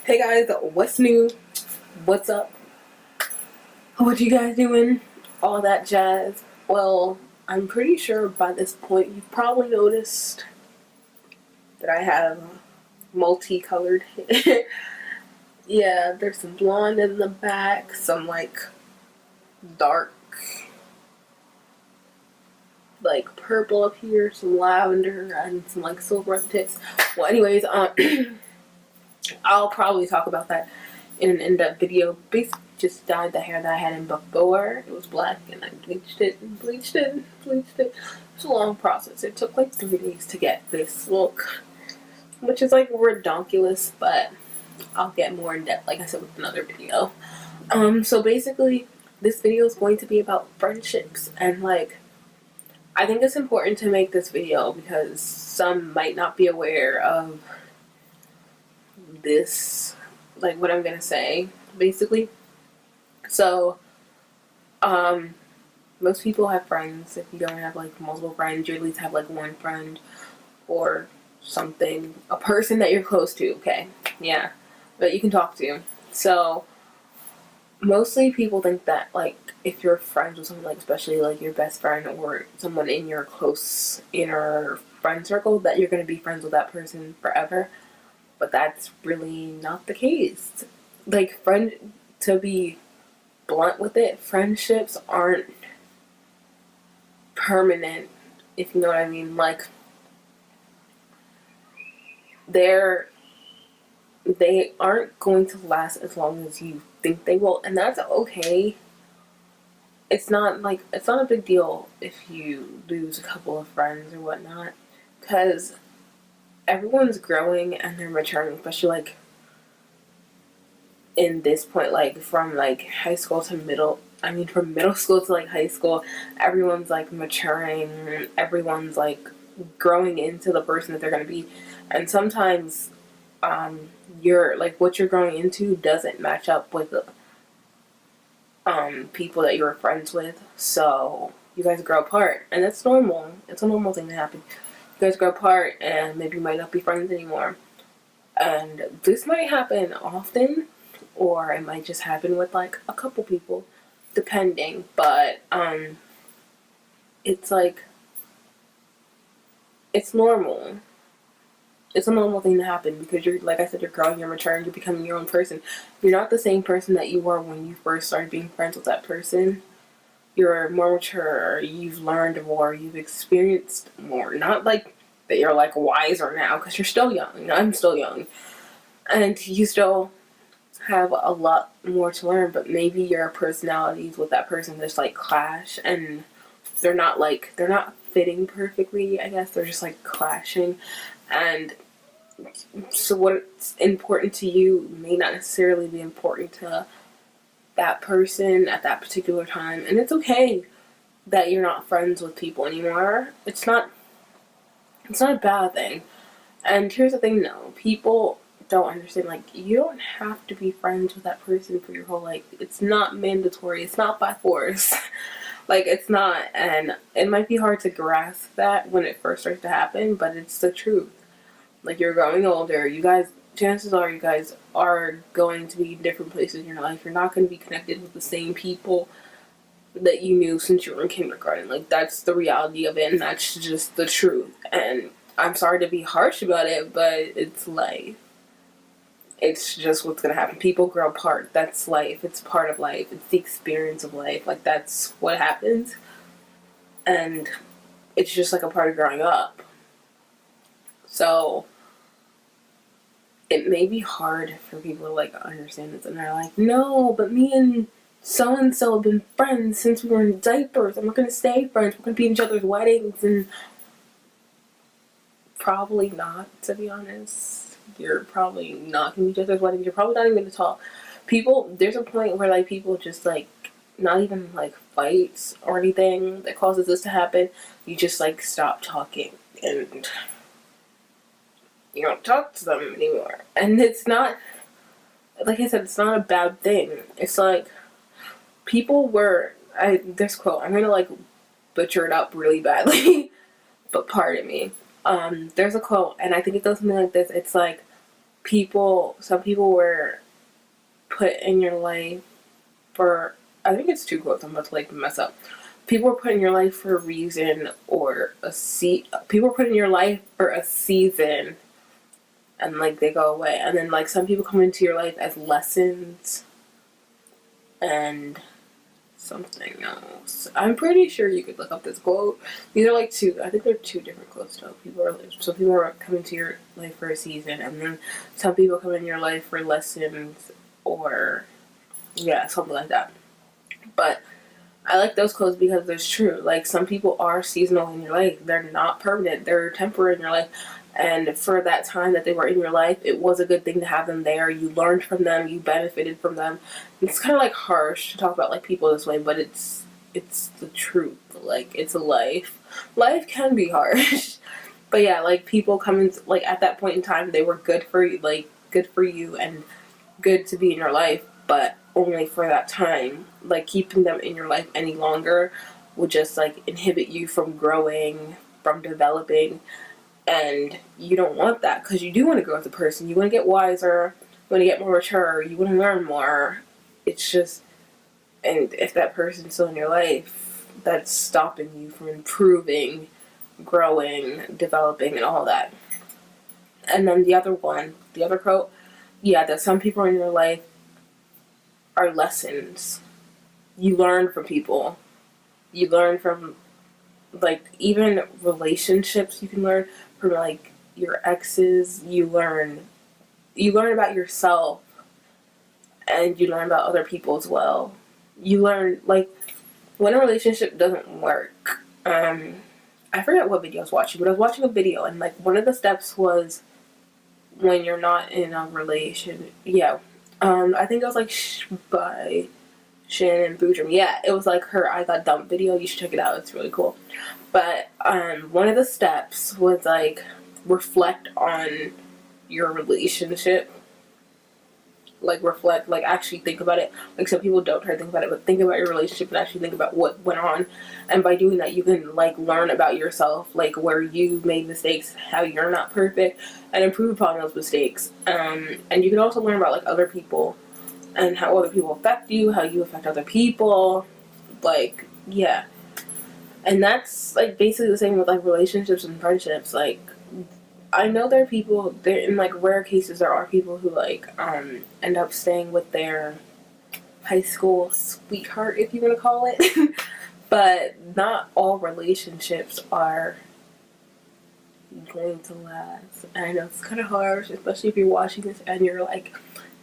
Hey guys, what's new? What's up? What you guys doing? All that jazz. Well, I'm pretty sure by this point you've probably noticed that I have multicolored hair. Yeah, there's some blonde in the back, some like dark, like purple up here, some lavender, and some like silver at the tips. Well, anyways, I'll probably talk about that in an in-depth video. Basically, just dyed the hair that I had in before. It was black, and I bleached it, and bleached it, and bleached it. It was a long process. It took like 3 days to get this look, which is like redonkulous, but I'll get more in depth, like I said, with another video. So basically, this video is going to be about friendships, and like, I think it's important to make this video because some might not be aware of this, like what I'm gonna say, basically. So, most people have friends. If you don't have like multiple friends, you at least have like one friend or something, a person that you're close to, okay? Yeah, that you can talk to. So, mostly people think that like if you're friends with someone, like especially like your best friend or someone in your close inner friend circle, that you're gonna be friends with that person forever. But that's really not the case. Like, to be blunt with it, friendships aren't permanent, if you know what I mean. Like, they aren't going to last as long as you think they will, and that's okay. It's not a big deal if you lose a couple of friends or whatnot, because everyone's growing and they're maturing, especially like in this point, like from like high school to from middle school to like high school, everyone's like maturing, everyone's like growing into the person that they're going to be. And sometimes you're like, what you're growing into doesn't match up with the people that you were friends with, so you guys grow apart, and that's normal. It's a normal thing to happen. You guys grow apart and maybe you might not be friends anymore, and this might happen often, or it might just happen with like a couple people, depending. But it's like, it's normal. It's a normal thing to happen because you're, like I said, you're growing, you're maturing, you're becoming your own person. You're not the same person that you were when you first started being friends with that person. You're more mature, you've learned more, you've experienced more. Not like that you're like wiser now, because you're still young. I'm still young, and you still have a lot more to learn, but maybe your personalities with that person just like clash, and they're not fitting perfectly, I guess. They're just like clashing. And so what's important to you may not necessarily be important to that person at that particular time. And it's okay that you're not friends with people anymore. It's not a bad thing. And here's the thing though, people don't understand, like, you don't have to be friends with that person for your whole life. It's not mandatory. It's not by force. Like, it's not. And it might be hard to grasp that when it first starts to happen, but it's the truth. Like, you're growing older. Chances are you guys are going to be in different places in your life. You're not going to be connected with the same people that you knew since you were in kindergarten. Like, that's the reality of it, and that's just the truth. And I'm sorry to be harsh about it, but it's life. It's just what's gonna happen. People grow apart. That's life. It's part of life. It's the experience of life. Like, that's what happens. And it's just like a part of growing up. So it may be hard for people to like understand this, and they're like, no, but me and so have been friends since we were in diapers, and we're gonna stay friends. We're gonna be in each other's weddings. And probably not, to be honest. You're probably not gonna be each other's weddings. You're probably not even gonna talk. There's a point where like people just like, not even like fights or anything that causes this to happen. You just like stop talking, and you don't talk to them anymore. And it's not, like I said, it's not a bad thing. It's like, this quote, I'm gonna like butcher it up really badly, but pardon me. There's a quote, and I think it goes something like this. It's like, some people were put in your life for, I think it's two quotes, I'm about to like mess up. People were put in your life for a reason or people were put in your life for a season and like they go away. And then like some people come into your life as lessons and something else. I'm pretty sure you could look up this quote. These are like two, I think they're two different quotes though. Some people are coming to your life for a season, and then some people come in your life for lessons or yeah, something like that. But I like those quotes because it's true. Like, some people are seasonal in your life. They're not permanent. They're temporary in your life. And for that time that they were in your life, it was a good thing to have them there. You learned from them. You benefited from them. It's kind of like harsh to talk about like people this way, but it's the truth. Like, it's a life. Life can be harsh. But yeah, like, people come in, like, at that point in time, they were good for you, and good to be in your life, but only for that time. Like, keeping them in your life any longer would just like inhibit you from growing, from developing, and you don't want that because you do want to grow as a person. You want to get wiser, you want to get more mature, you want to learn more. It's just, and if that person's still in your life, that's stopping you from improving, growing, developing, and all that. And then the other quote, yeah, that some people in your life are lessons. You learn from people. You learn from, like, even relationships. You can learn from like your exes. You learn about yourself, and you learn about other people as well. You learn, like, when a relationship doesn't work. I forget what video I was watching, but I was watching a video, and like one of the steps was when you're not in a relation. Yeah, I think it was like by Shannon Boodram. Yeah, it was like her I Got Dumped video. You should check it out. It's really cool. But one of the steps was like reflect on your relationship. Like, reflect, like, actually think about it. Like, some people don't try to think about it, but think about your relationship and actually think about what went on. And by doing that, you can like learn about yourself, like where you made mistakes, how you're not perfect, and improve upon those mistakes. And you can also learn about like other people and how other people affect you, how you affect other people. Like, yeah. And that's like basically the same with like relationships and friendships. Like, I know there in like rare cases, there are people who like end up staying with their high school sweetheart, if you want to call it. But not all relationships are going to last. And I know it's kind of harsh, especially if you're watching this and you're like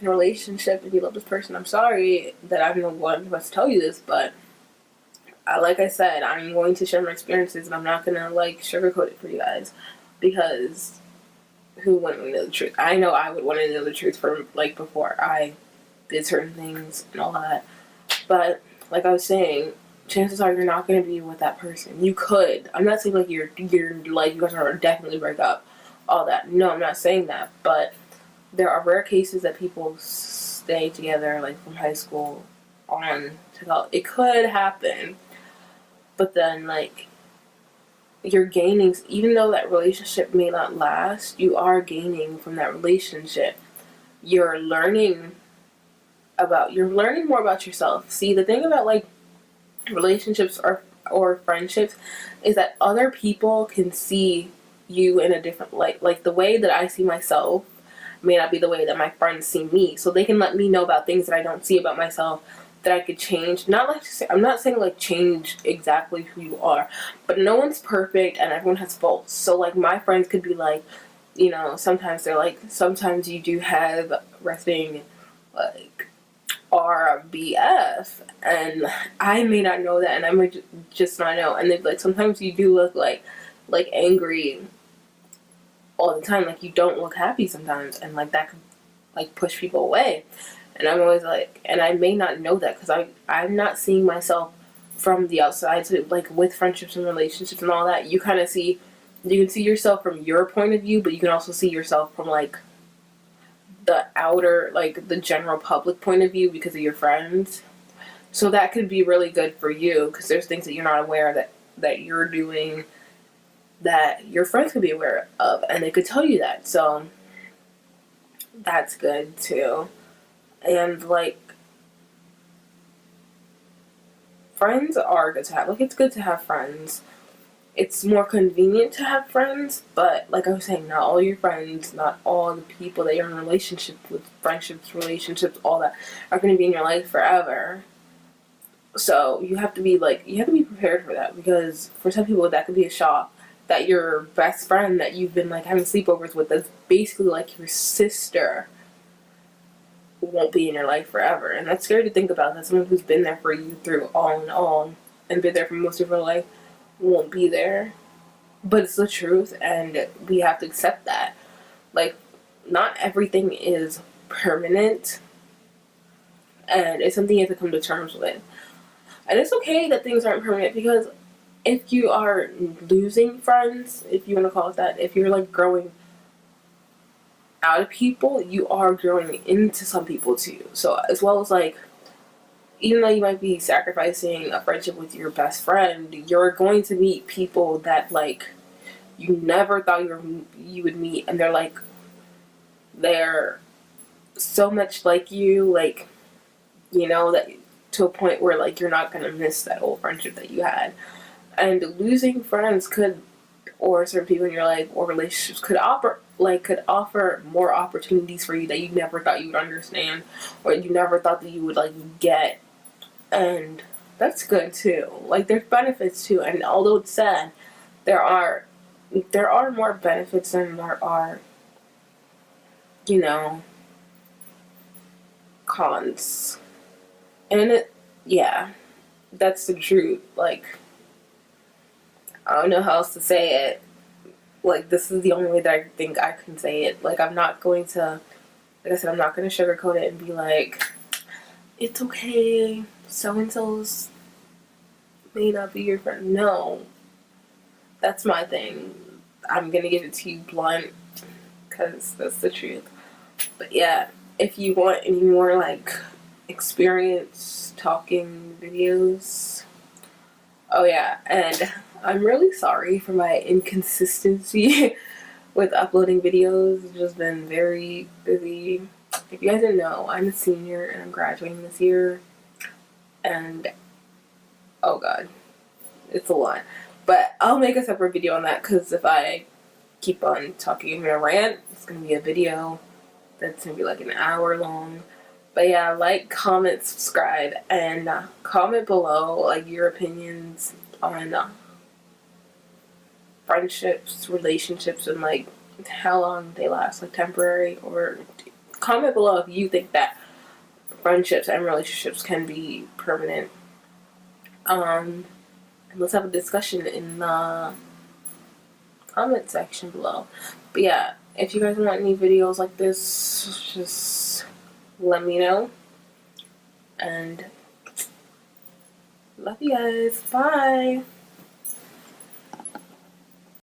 in a relationship and you love this person. I'm sorry that I'm the one who has to tell you this, but like I said, I'm going to share my experiences and I'm not going to like sugarcoat it for you guys, because who wouldn't want to know the truth? I know I would want to know the truth from like before I did certain things and all that. But like I was saying, chances are you're not going to be with that person. You could. I'm not saying like you're like you guys are definitely break up, all that. No, I'm not saying that. But there are rare cases that people stay together like from high school on to college. It could happen, but then like you're gaining, even though that relationship may not last, you are gaining from that relationship. You're learning more about yourself. See, the thing about like relationships or friendships is that other people can see you in a different light. Like, the way that I see myself may not be the way that my friends see me. So they can let me know about things that I don't see about myself that I could change. I'm not saying like change exactly who you are, but no one's perfect and everyone has faults. So like my friends could be like, you know, sometimes they're like, sometimes you do have resting like RBF, and I may not know that, and I might just not know. And they're like, sometimes you do look like angry all the time, like you don't look happy sometimes, and like that could like push people away. And I'm always like, and I may not know that because I'm not seeing myself from the outside. So like with friendships and relationships and all that, you can see yourself from your point of view, but you can also see yourself from like the outer, like the general public point of view because of your friends. So that could be really good for you because there's things that you're not aware that you're doing that your friends could be aware of, and they could tell you that. So That's good too. And like, friends are good to have. Like, it's good to have friends. It's more convenient to have friends, but like I was saying, not all your friends, not all the people that you're in a relationship with, friendships, relationships, all that, are going to be in your life forever. So you have to be prepared for that, because for some people that could be a shock that your best friend that you've been like having sleepovers with, that's basically like your sister, won't be in your life forever. And that's scary to think about, that someone who's been there for you through all in all and been there for most of your life won't be there. But it's the truth, and we have to accept that. Like, not everything is permanent, and it's something you have to come to terms with. And it's okay that things aren't permanent, because if you are losing friends, if you want to call it that, if you're like growing out of people, you are growing into some people too. So as well as like, even though you might be sacrificing a friendship with your best friend, you're going to meet people that like you never thought you would meet, and they're so much like you, like, you know, that to a point where like you're not gonna miss that old friendship that you had. And losing friends could, or certain people in your life or relationships could offer more opportunities for you that you never thought you would understand, or you never thought that you would like get. And that's good too. Like, there's benefits too, and although it's sad, there are more benefits than there are, you know, cons. And yeah, that's the truth. Like, I don't know how else to say it. Like, this is the only way that I think I can say it. Like, I'm not going to, like I said, I'm not going to sugarcoat it and be like, it's okay, so and so's may not be your friend. No, that's my thing. I'm gonna give it to you blunt, because that's the truth. But yeah, if you want any more like experience talking videos, oh yeah, and I'm really sorry for my inconsistency with uploading videos. I've just been very busy. If you guys didn't know, I'm a senior and I'm graduating this year, and oh god, it's a lot. But I'll make a separate video on that, because if I keep on talking in a rant, it's gonna be a video that's gonna be like an hour long. But yeah, like, comment, subscribe, and comment below like your opinions on friendships, relationships, and like how long they last, like temporary, or comment below if you think that friendships and relationships can be permanent. And let's have a discussion in the comment section below. But yeah, if you guys want any videos like this, just let me know. And love you guys. Bye.